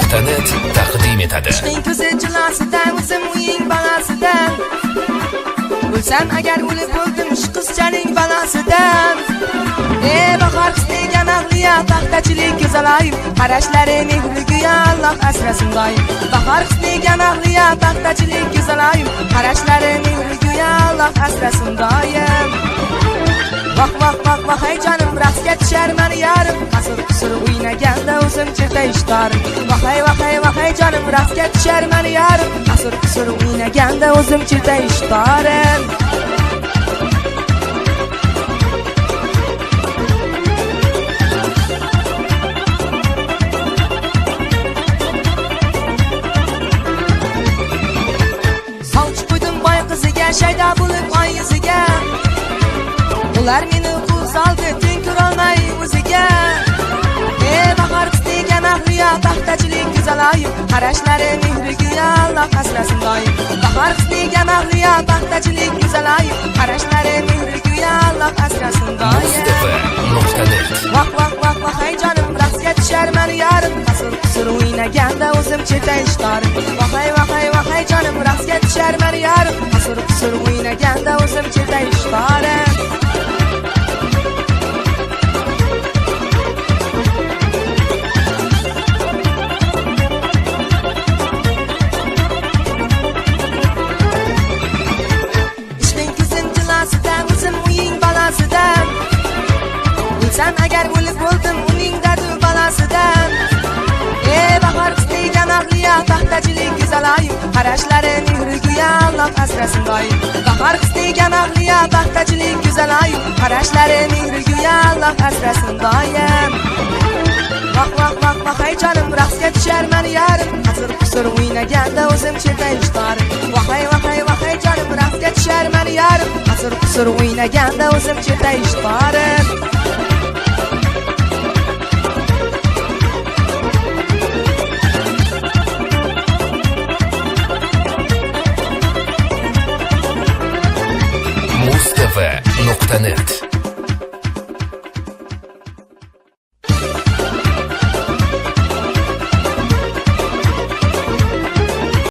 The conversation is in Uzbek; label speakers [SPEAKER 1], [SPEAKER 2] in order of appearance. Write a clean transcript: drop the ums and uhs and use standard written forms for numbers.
[SPEAKER 1] Muz.net taqdim etadi.
[SPEAKER 2] Ishqing ko'zi jilosidan, o'zim uying balasidan. O'lsam agar o'lib o'ldim shu qizchaning balasidan. Bahor qisdegan ahliya paxtachilik go'zaloyim, qarashlari mehriga Alloh asrasin doim. Bahor qisdegan ahliya paxtachilik go'zaloyim, qarashlari mehriga Alloh asrasin doim. Vah vah vah vah hey canım, raqsga tushar mani yarim, qasir o'ynaganda o'zim cherta ishtarim. Vah hey canım, raqsga tushar mani yarim, qasir o'ynaganda o'zim cherta ishtarim. Sovchi qo'ydim boy qiziga, shayda bo'lib oy yuziga. Ular meni qo'l soldi, teng ko'rolmay o'ziga. Bahor qisdegan ahliya paxtachilik go'zaloyim, qarashlari mehriga Alloh asrasin doim. Bahor qisdegan ahliya paxtachilik go'zaloyim, qarashlari mehriga Alloh asrasin doim.
[SPEAKER 1] Muz.net.
[SPEAKER 2] Vah vah vah vah hey canım, raqsga tushar mani yarim, qasir o'ynaganda o'zim cherta ishtarim. Vah hey canım, raqsga tushar mani yarim, qasir o'ynaganda o'zim cherta ishtarim. O'lsam agar o'lib o'ldim uning dardi balasidan. Bahor qisdegan ahliya paxtachilik go'zaloyim, qarashlari mehriga Alloh asrasin doim. Bahor qisdegan ahliya paxtachilik go'zaloyim, qarashlari mehriga Alloh asrasin doim. Vah vah vah vah hey canım, raqsga tushar mani yarim, qasir o'ynaganda o'zim cherta ishtarim. Vah hey canım, raqsga tushar mani yarim, qasir o'ynaganda o'zim cherta ishtarim.
[SPEAKER 1] Muz.net